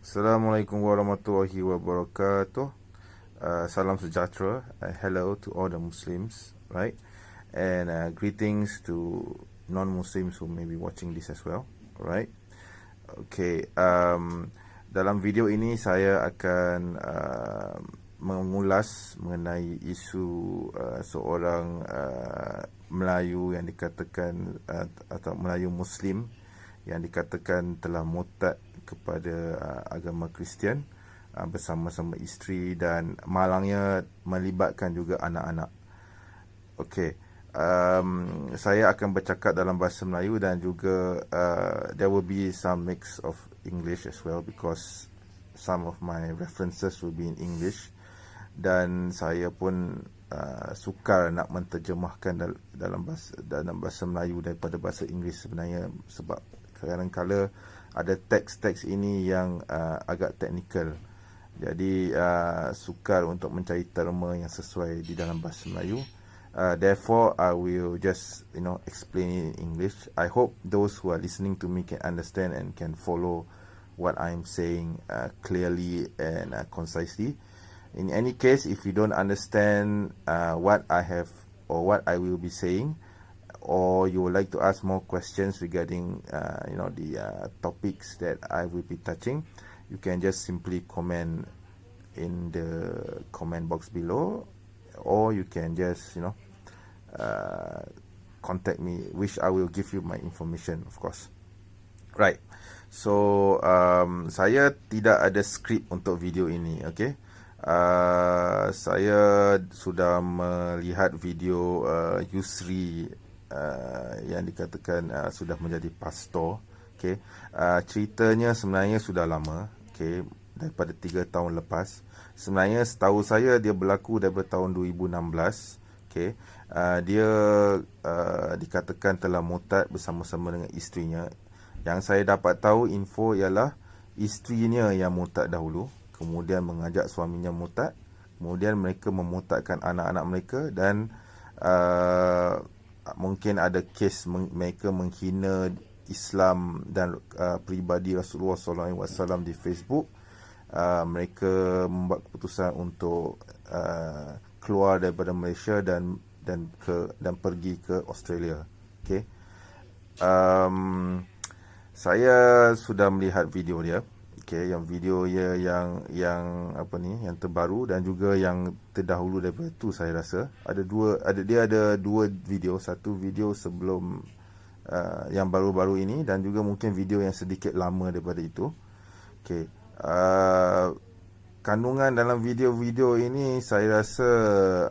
Assalamualaikum warahmatullahi wabarakatuh. Salam sejahtera. Hello to all the Muslims, right? And greetings to non-Muslims who may be watching this as well, right? Okay. Dalam video ini saya akan mengulas mengenai isu seorang Melayu yang dikatakan atau Melayu Muslim yang dikatakan telah murtad kepada agama Kristian bersama-sama isteri dan malangnya melibatkan juga anak-anak. Okey, saya akan bercakap dalam bahasa Melayu dan juga there will be some mix of English as well because some of my references will be in English dan saya pun sukar nak menterjemahkan dalam bahasa Melayu daripada bahasa Inggeris sebenarnya sebab kadang-kadang ada teks-teks ini yang agak teknikal. Jadi sukar untuk mencari terma yang sesuai di dalam bahasa Melayu. Therefore, I will just explain in English. I hope those who are listening to me can understand and can follow what I'm saying clearly and concisely. In any case, if you don't understand what I have or what I will be saying, or you would like to ask more questions regarding the topics that I will be touching, you can just simply comment in the comment box below, or you can just contact me, which I will give you my information, of course. Right. So saya tidak ada skrip untuk video ini, okay? Saya sudah melihat video Yusri yang dikatakan sudah menjadi pastor. Okay. Ceritanya sebenarnya sudah lama, okay, daripada 3 tahun lepas. Sebenarnya setahu saya dia berlaku daripada tahun 2016. Okay. Dia dikatakan telah murtad bersama-sama dengan isterinya. Yang saya dapat tahu info ialah isterinya yang murtad dahulu, kemudian mengajak suaminya murtad, kemudian mereka memurtadkan anak-anak mereka dan mungkin ada kes mereka menghina Islam dan peribadi Rasulullah SAW di Facebook. Mereka membuat keputusan untuk keluar daripada Malaysia dan pergi ke Australia. Okay. Saya sudah melihat video dia. Okay, yang video yang terbaru dan juga yang terdahulu daripada itu saya rasa dia ada dua video, satu video sebelum yang baru-baru ini dan juga mungkin video yang sedikit lama daripada itu. Okay. Kandungan dalam video-video ini saya rasa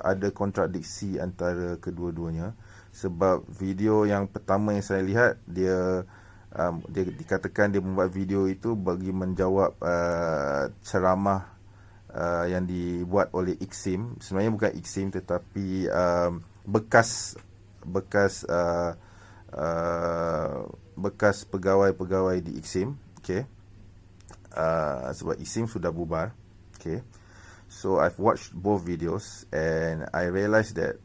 ada kontradiksi antara kedua-duanya sebab video yang pertama yang saya lihat dia dikatakan dia membuat video itu bagi menjawab ceramah yang dibuat oleh Iksim. Sebenarnya bukan Iksim tetapi bekas pegawai-pegawai di Iksim. Okay. Sebab Iksim sudah bubar. Okay. So I've watched both videos and I realised that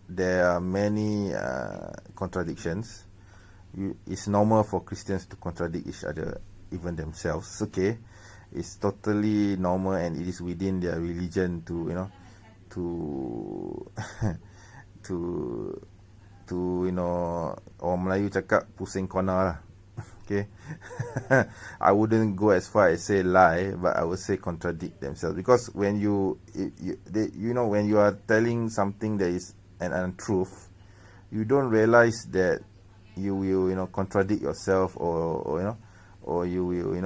there are many contradictions. It's normal for Christians to contradict each other, even themselves. Okay, it's totally normal and it is within their religion to orang Melayu cakap pusing kona lah. Okay. I wouldn't go as far as say lie, but I would say contradict themselves because when when you are telling something that is an untruth, you don't realize that you will contradict yourself or you will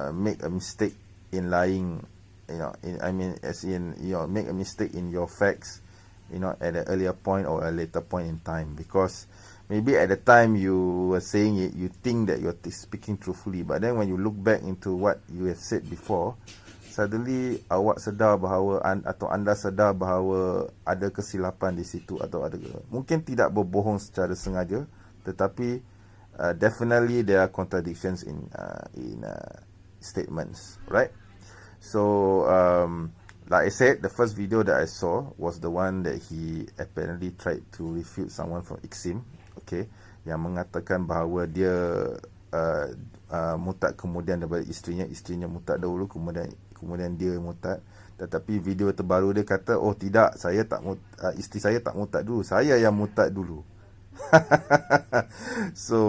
make a mistake in lying, make a mistake in your facts at an earlier point or a later point in time, because maybe at the time you were saying it, you think that you're speaking truthfully, but then when you look back into what you have said before, suddenly awak sedar bahawa atau anda sedar bahawa ada kesilapan di situ atau ada mungkin tidak berbohong secara sengaja, tetapi definitely there are contradictions in statements, right? So like I said, the first video that I saw was the one that he apparently tried to refute someone from Iksim, okay, yang mengatakan bahawa dia murtad kemudian daripada isterinya murtad dahulu, kemudian dia murtad. Tetapi video terbaru dia kata, oh tidak, isteri saya tak murtad dulu, saya yang murtad dulu. So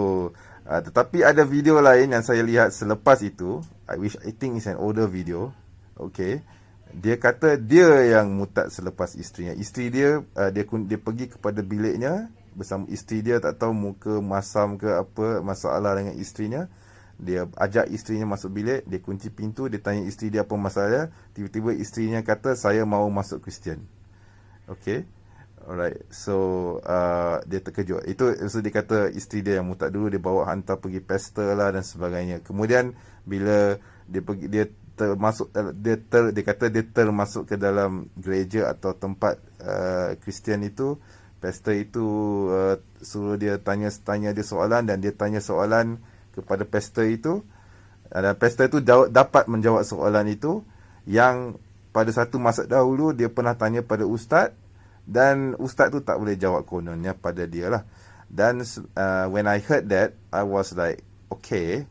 tetapi ada video lain yang saya lihat selepas itu, I think it's an older video. Okay, dia kata dia yang murtad selepas isterinya. Isteri dia, dia pergi kepada biliknya bersama isteri dia, tak tahu muka masam ke apa masalah dengan isterinya. Dia ajak isterinya masuk bilik, dia kunci pintu, dia tanya isteri dia apa masalah. Tiba-tiba isterinya kata, saya mahu masuk Kristian. Okay, alright. So dia terkejut. Itu dia kata isteri dia yang murtad dulu, dia bawa hantar pergi pesta lah dan sebagainya. Kemudian bila dia pergi, dia kata dia termasuk ke dalam gereja atau tempat Kristian itu, pesta itu suruh dia tanya dia soalan, dan dia tanya soalan kepada pesta itu, dan pesta itu dapat menjawab soalan itu yang pada satu masa dahulu dia pernah tanya pada ustaz, dan ustaz tu tak boleh jawab kononnya pada dia lah. Dan when I heard that, I was like, okay,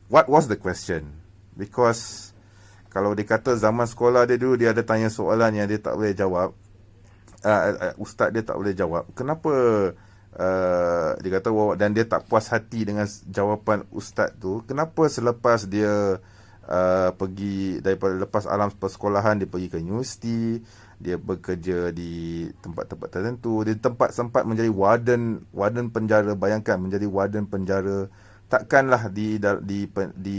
what was the question? Because kalau dia kata zaman sekolah dia dulu dia ada tanya soalan yang dia tak boleh jawab, ustaz dia tak boleh jawab, kenapa dia kata, dan dia tak puas hati dengan jawapan ustaz tu, kenapa selepas dia pergi daripada lepas alam persekolahan, dia pergi ke universiti, dia bekerja di tempat-tempat tertentu, dia sempat menjadi warden penjara. Bayangkan menjadi warden penjara, takkanlah di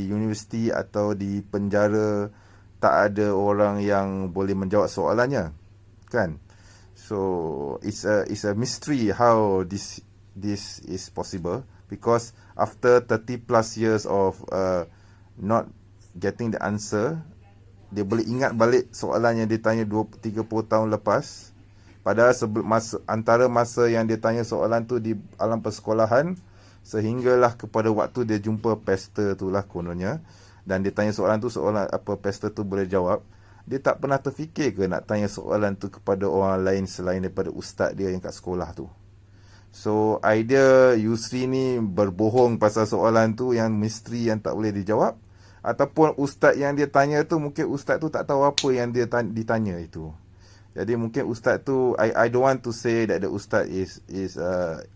universiti atau di penjara tak ada orang yang boleh menjawab soalannya, kan? So it's a mystery how this is possible, because after 30 plus years of not getting the answer, dia boleh ingat balik soalan yang dia tanya 30 tahun lepas. Padahal antara masa yang dia tanya soalan tu di alam persekolahan, sehinggalah kepada waktu dia jumpa pesta tu lah kononnya, dan dia tanya soalan tu, soalan apa pesta tu boleh jawab. Dia tak pernah terfikir ke nak tanya soalan tu kepada orang lain selain daripada ustaz dia yang kat sekolah tu. So idea Yusri ni berbohong pasal soalan tu yang misteri yang tak boleh dijawab, ataupun ustaz yang dia tanya tu, mungkin ustaz tu tak tahu apa yang dia ditanya itu. Jadi mungkin ustaz tu, I don't want to say that the ustaz is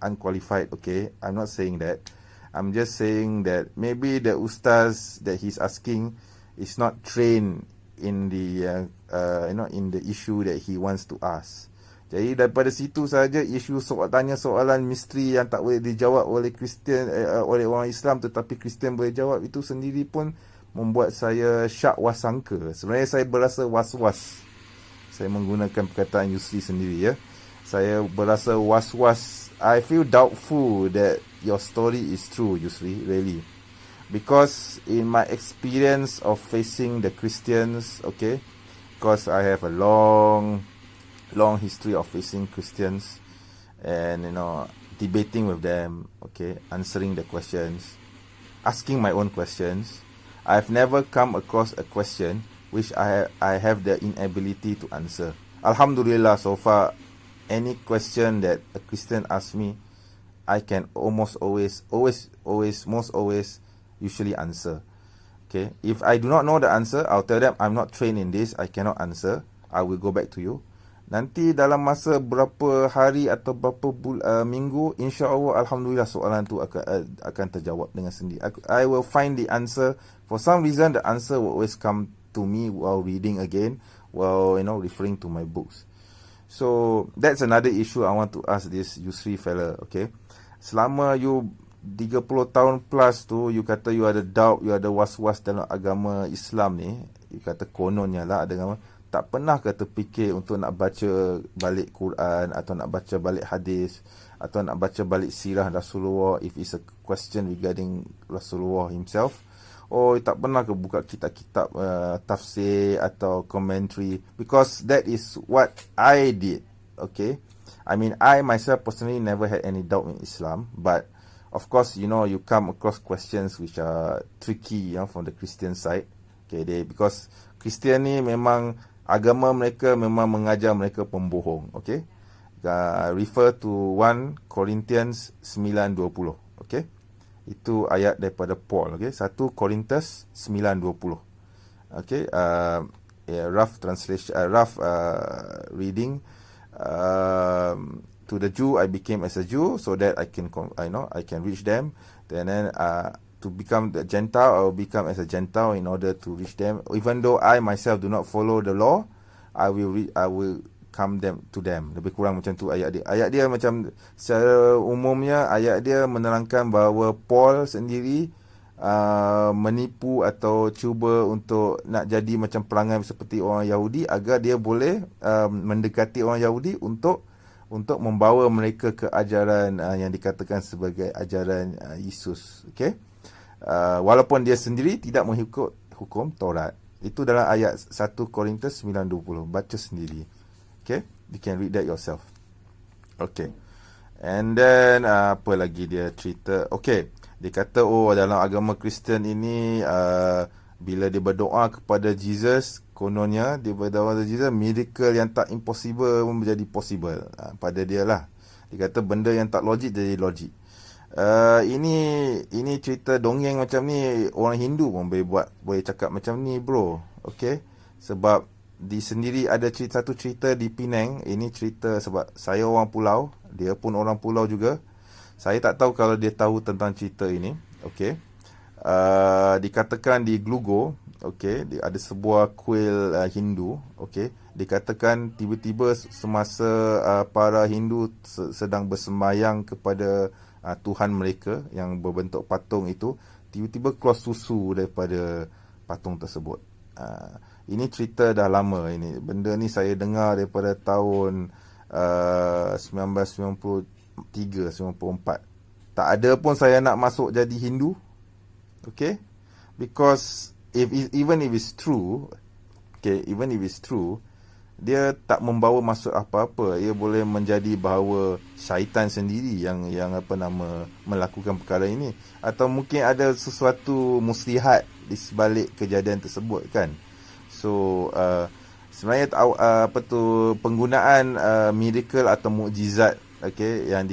unqualified, okay? I'm not saying that. I'm just saying that maybe the ustaz that he's asking is not trained in the in the issue that he wants to ask. Jadi daripada situ saja isu tanya soalan misteri yang tak boleh dijawab oleh Kristian, oleh orang Islam, tetapi Kristian boleh jawab, itu sendiri pun membuat saya syak wasangka. Sebenarnya saya berasa was-was. Saya menggunakan perkataan Yusri sendiri, ya. Saya berasa was-was. I feel doubtful that your story is true, Yusri, really. Because in my experience of facing the Christians, okay, because I have a long history of facing Christians, and debating with them, okay, answering the questions, asking my own questions, I've never come across a question which I have the inability to answer. Alhamdulillah, so far, any question that a Christian asks me, I can most always usually answer. Okay, if I do not know the answer, I'll tell them I'm not trained in this, I cannot answer, I will go back to you. Nanti dalam masa berapa hari atau berapa minggu, insya-Allah, alhamdulillah, soalan tu akan terjawab dengan sendiri. I will find the answer. For some reason, the answer will always come to me while reading again, while referring to my books. So that's another issue I want to ask this Yusri fella. Okay, selama you 30 tahun plus tu, you kata you ada doubt, you ada was-was dalam agama Islam ni, you kata kononnya lah ada agama, tak pernah ke terfikir untuk nak baca balik Quran, atau nak baca balik hadis, atau nak baca balik sirah Rasulullah if it's a question regarding Rasulullah himself? Oh, tak pernah ke buka kitab-kitab tafsir atau commentary? Because that is what I did, okay? I mean, I myself personally never had any doubt in Islam, but of course, you come across questions which are tricky, from the Christian side. Okay, because Kristian ni memang agama mereka memang mengajar mereka pembohong. Okay, refer to 1 Corinthians 9:20. Okay, Itu ayat daripada Paul. Okay, 1 Korintus 9:20. Okay, rough translation, rough reading. To the Jew I became as a Jew so that I can reach them. And then to become the Gentile, I will become as a Gentile in order to reach them. Even though I myself do not follow the law, I will come to them. Lebih kurang macam tu ayat dia. Ayat dia macam secara umumnya ayat dia menerangkan bahawa Paul sendiri menipu atau cuba untuk nak jadi macam perangai seperti orang Yahudi agar dia boleh mendekati orang Yahudi untuk membawa mereka ke ajaran yang dikatakan sebagai ajaran Yesus. Okay? Walaupun dia sendiri tidak mengikut hukum Taurat. Itu dalam ayat 1 Korintus 9:20. Baca sendiri. Okay? You can read that yourself. Okay. And then apa lagi dia cerita? Okay. Dia kata dalam agama Kristian ini bila dia berdoa kepada Jesus, kononnya dia berdoa kepada Jesus, miracle yang tak impossible pun menjadi possible pada dia lah. Dia kata benda yang tak logik jadi logik. Ini cerita dongeng macam ni, orang Hindu pun boleh cakap macam ni, bro. Okay, sebab di sendiri ada satu cerita di Penang. Ini cerita sebab saya orang pulau, dia pun orang pulau juga. Saya tak tahu kalau dia tahu tentang cerita ini. Okay, dikatakan di Glugo, okay, ada sebuah kuil Hindu. Okay, dikatakan tiba-tiba semasa para Hindu sedang bersembayang kepada Tuhan mereka yang berbentuk patung itu, tiba-tiba keluar susu daripada patung tersebut. Ini cerita dah lama ini. Benda ni saya dengar daripada tahun 1993-94. Tak ada pun saya nak masuk jadi Hindu. Okay? Because even if it's true, dia tak membawa maksud apa-apa. Ia boleh menjadi bahawa syaitan sendiri yang melakukan perkara ini, atau mungkin ada sesuatu muslihat di sebalik kejadian tersebut kan. So sebenarnya penggunaan miracle atau mukjizat, okay, yang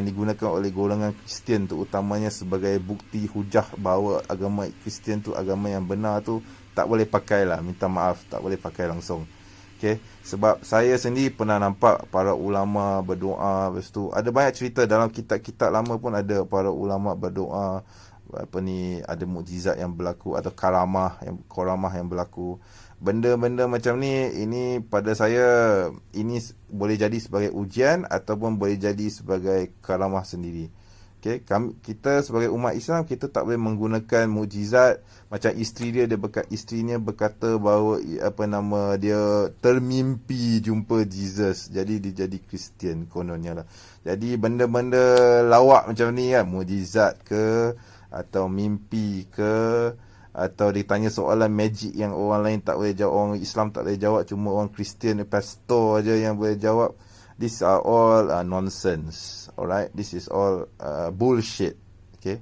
digunakan oleh golongan Kristian tu utamanya sebagai bukti hujah bahawa agama Kristian tu agama yang benar tu, tak boleh pakai lah. Minta maaf, tak boleh pakai langsung. Okay, sebab saya sendiri pernah nampak para ulama berdoa. Lepas tu ada banyak cerita dalam kitab-kitab lama pun ada para ulama berdoa, ada mukjizat yang berlaku atau karamah yang berlaku. Benda-benda macam ni, ini pada saya ini boleh jadi sebagai ujian ataupun boleh jadi sebagai karamah sendiri. Okay, kita sebagai umat Islam, kita tak boleh menggunakan mukjizat. Macam isterinya berkata bahawa dia termimpi jumpa Jesus, jadi dia jadi Kristian kononnya lah. Jadi benda-benda lawak macam ni kan, mukjizat ke atau mimpi ke, atau ditanya soalan magic yang orang lain tak boleh jawab, orang Islam tak boleh jawab, cuma orang Kristian, pastor aja yang boleh jawab. These are all nonsense. Alright, this is all bullshit. Okay.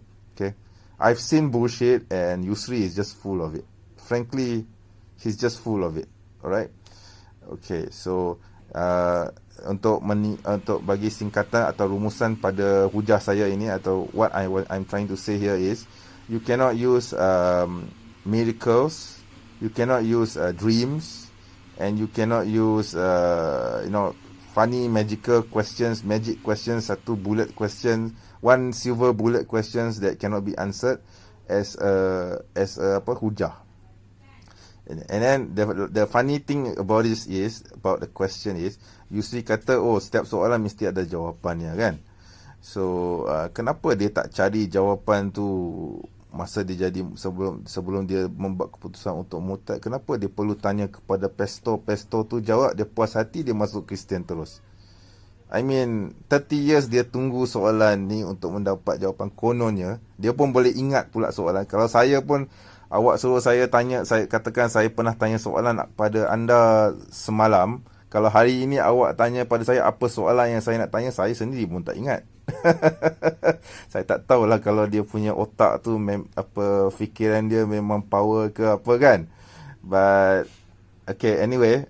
I've seen bullshit, and Yusri is just full of it. Frankly, he's just full of it. Alright. Okay, so untuk bagi singkatan atau rumusan pada hujah saya ini, atau what I'm trying to say here is, you cannot use miracles, you cannot use dreams, and you cannot use funny magical questions, magic questions, satu bullet question, one silver bullet questions that cannot be answered as a hujah. And then the funny thing about this is, about the question is, Yusri kata setiap soalan mesti ada jawapannya kan. So kenapa dia tak cari jawapan tu masa dia jadi, sebelum dia membuat keputusan untuk murtad? Kenapa dia perlu tanya kepada pastor tu jawab, dia puas hati, dia masuk Kristian terus? I mean, 30 years dia tunggu soalan ni untuk mendapat jawapan. Kononnya dia pun boleh ingat pula soalan. Kalau saya pun, awak suruh saya tanya, saya katakan saya pernah tanya soalan pada anda semalam, kalau hari ini awak tanya pada saya apa soalan yang saya nak tanya, saya sendiri pun tak ingat. Saya tak tahulah kalau dia punya otak tu fikiran dia memang power ke apa kan. But okay, anyway,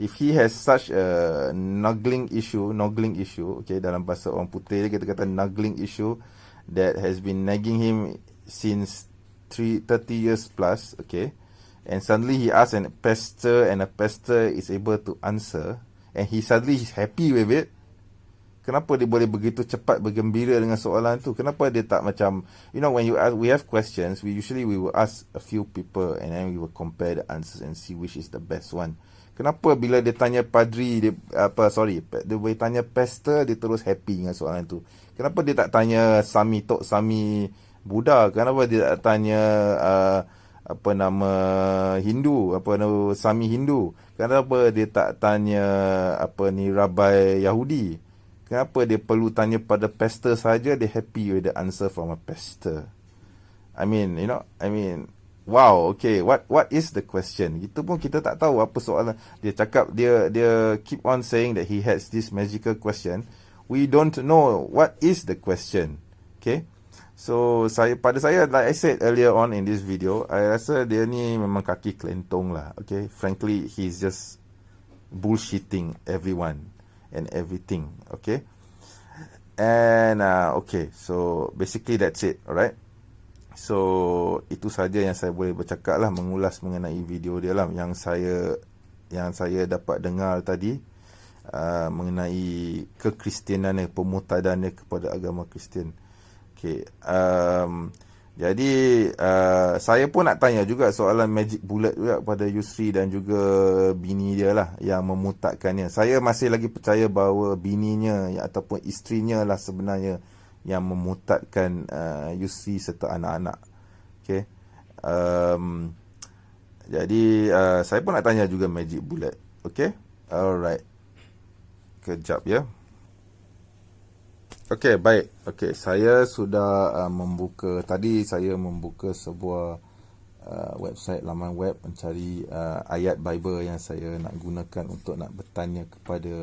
if he has such a nagging issue, okay, dalam bahasa orang putih kita kata nagging issue, that has been nagging him since 30 years plus, okay, and suddenly he asks a pastor, and a pastor is able to answer, and he suddenly is happy with it. Kenapa dia boleh begitu cepat bergembira dengan soalan tu? Kenapa dia tak macam, when we have questions, we will ask a few people and then we will compare the answers and see which is the best one. Kenapa bila dia tanya padri, dia boleh tanya pastor, dia terus happy dengan soalan tu? Kenapa dia tak tanya Tok Sami Buddha? Kenapa dia tak tanya Hindu, Sami Hindu? Kenapa dia tak tanya Rabai Yahudi? Kenapa dia perlu tanya pada pastor saja? Dia happy with the answer from a pastor. Wow, okay, what is the question? Itu pun kita tak tahu apa soalan. Dia cakap, dia keep on saying that he has this magical question. We don't know what is the question. Okay? So, pada saya, like I said earlier on in this video, I rasa dia ni memang kaki kelentong lah. Okay? Frankly, he's just bullshitting everyone and everything, okay? And okay, so basically that's it, alright? So itu saja yang saya boleh bercakap lah, mengulas mengenai video dia lah, yang saya dapat dengar tadi, mengenai kekristianannya, pemurtadannya kepada agama Kristian. Okay, jadi saya pun nak tanya juga soalan magic bullet juga pada Yusri dan juga bini dia lah yang memutadkannya. Saya masih lagi percaya bahawa bininya ataupun isterinya lah sebenarnya yang memutadkan Yusri serta anak-anak. Okay. Jadi saya pun nak tanya juga magic bullet. Okay. Alright. Kejap ya. Okey, baik. Okey, saya sudah membuka sebuah website, laman web mencari ayat Bible yang saya nak gunakan untuk nak bertanya kepada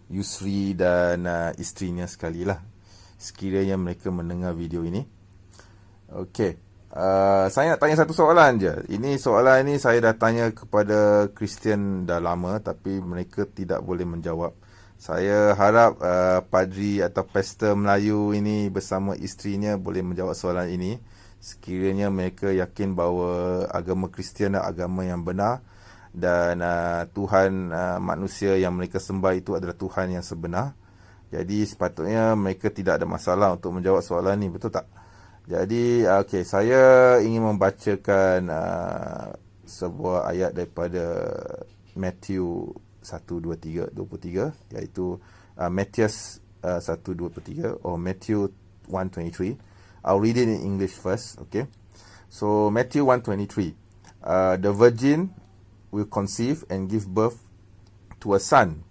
Yusri dan isterinya sekali lah, sekiranya mereka mendengar video ini. Okey, saya nak tanya satu soalan je. Soalan ini saya dah tanya kepada Kristian dah lama, tapi mereka tidak boleh menjawab. Saya harap padri atau pastor Melayu ini bersama isterinya boleh menjawab soalan ini, sekiranya mereka yakin bahawa agama Kristian adalah agama yang benar dan Tuhan manusia yang mereka sembah itu adalah Tuhan yang sebenar. Jadi sepatutnya mereka tidak ada masalah untuk menjawab soalan ini, betul tak? Jadi okay, saya ingin membacakan sebuah ayat daripada Matthew 1:23, iaitu Matius 1:23 or Matthew 1:23. I'll read it in English first, okay? So Matthew 1:23, the virgin will conceive and give birth to a son,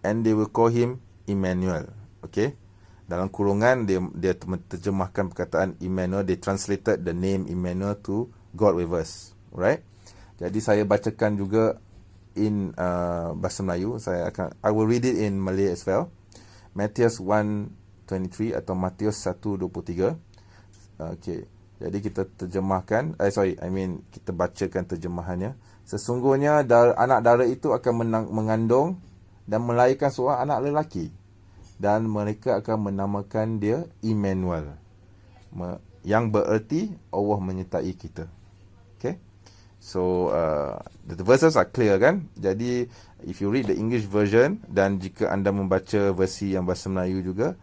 and they will call him Emmanuel. Okay? Dalam kurungan dia terjemahkan perkataan Emmanuel, they translated the name Emmanuel to God with us, right? Jadi saya bacakan juga in bahasa Melayu. I will read it in Malay as well. Matius 1:23 atau Matius 1:23. Okay, jadi kita terjemahkan, kita bacakan terjemahannya. Sesungguhnya anak dara itu akan mengandung dan melahirkan seorang anak lelaki, dan mereka akan menamakan dia Emmanuel, yang bererti Allah menyertai kita. Okay. So the verses are clear kan. Jadi if you read the English version, dan jika anda membaca versi yang bahasa Melayu juga,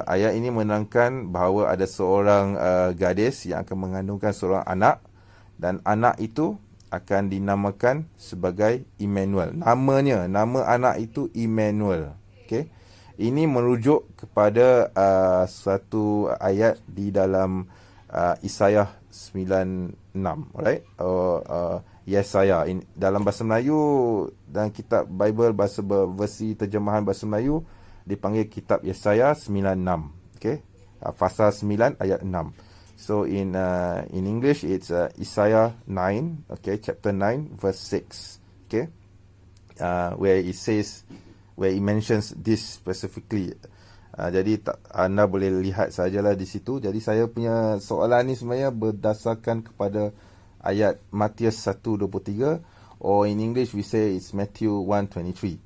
ayat ini menerangkan bahawa ada seorang gadis yang akan mengandungkan seorang anak, dan anak itu akan dinamakan sebagai Emmanuel. Nama anak itu Emmanuel. Okay. Ini merujuk kepada satu ayat di dalam Isaiah 9:6, alright? Yesaya. Dalam bahasa Melayu dan kitab Bible versi terjemahan bahasa Melayu dipanggil kitab Yesaya 9:6. Okay? Pasal 9 ayat 6. So in English it's Isaiah 9, okay, chapter 9 verse 6. Okay? Where it mentions this specifically. Jadi anda boleh lihat sajalah di situ. Jadi saya punya soalan ni sebenarnya berdasarkan kepada ayat Matius 1:23, or in English we say it's Matthew 1:23.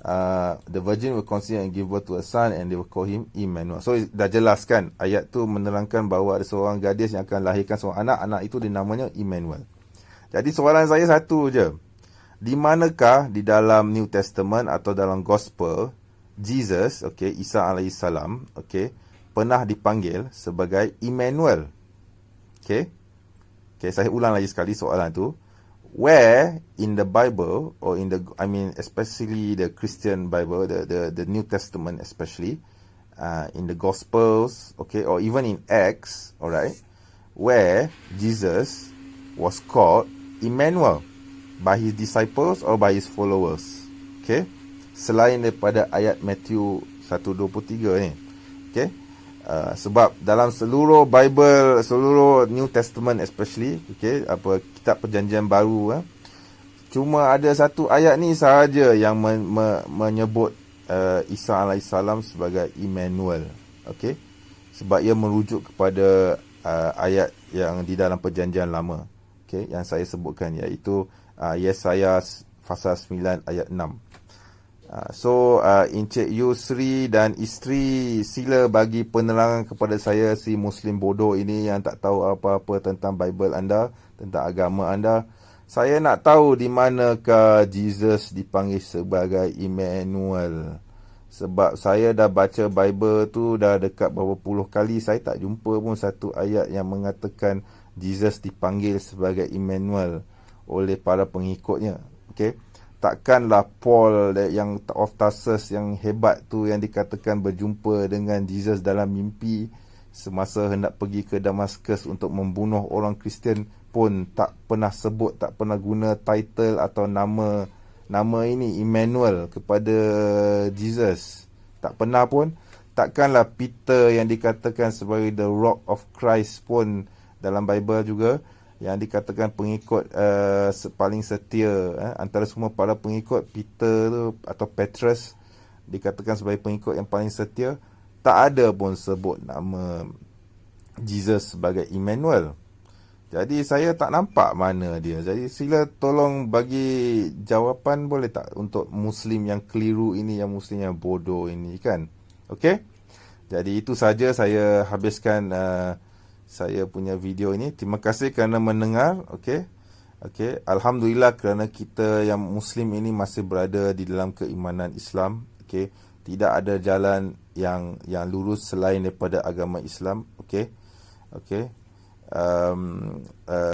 the virgin will conceive and give birth to a son and they will call him Emmanuel. So dah jelas kan, ayat tu menerangkan bahawa ada seorang gadis yang akan lahirkan seorang anak. Anak itu dinamanya Emmanuel. Jadi soalan saya satu je. Di manakah di dalam New Testament atau dalam Gospel Jesus, okay, Isa alaihissalam, okay, pernah dipanggil sebagai Emmanuel? Okay, saya ulang lagi sekali soalan tu. Where in the Bible, or in the, especially the Christian Bible, the New Testament especially, in the Gospels, okay, or even in Acts, alright, where Jesus was called Emmanuel by his disciples or by his followers, okay, selain daripada ayat Matthew 1:23 ni, okay. Sebab dalam seluruh Bible, seluruh New Testament especially, okay, kitab perjanjian baru, cuma ada satu ayat ni sahaja yang menyebut Isa alaihissalam sebagai Emmanuel, okay, sebab ia merujuk kepada ayat yang di dalam perjanjian lama, okay, yang saya sebutkan, iaitu Yesaya pasal 9 ayat 6. So Encik Yusri dan isteri, sila bagi penerangan kepada saya, si Muslim bodoh ini yang tak tahu apa-apa tentang Bible anda, tentang agama anda. Saya nak tahu di manakah Jesus dipanggil sebagai Emmanuel. Sebab saya dah baca Bible tu dah dekat berapa puluh kali, saya tak jumpa pun satu ayat yang mengatakan Jesus dipanggil sebagai Emmanuel oleh para pengikutnya. Okay, takkanlah Paul yang of Tarsus yang hebat tu yang dikatakan berjumpa dengan Jesus dalam mimpi semasa hendak pergi ke Damaskus untuk membunuh orang Kristian pun tak pernah sebut, tak pernah guna title atau nama ini Emmanuel kepada Jesus. Tak pernah pun. Takkanlah Peter yang dikatakan sebagai the rock of Christ pun dalam Bible juga, yang dikatakan pengikut paling setia, antara semua para pengikut, Peter tu atau Petrus dikatakan sebagai pengikut yang paling setia, tak ada pun sebut nama Jesus sebagai Emmanuel. Jadi saya tak nampak mana dia. Jadi sila tolong bagi jawapan boleh tak untuk Muslim yang keliru ini, yang Muslim yang bodoh ini kan. Okey. Jadi itu saja saya habiskan saya punya video ini. Terima kasih kerana mendengar. Okey. Alhamdulillah kerana kita yang Muslim ini masih berada di dalam keimanan Islam. Okey. Tidak ada jalan yang lurus selain daripada agama Islam. Okey.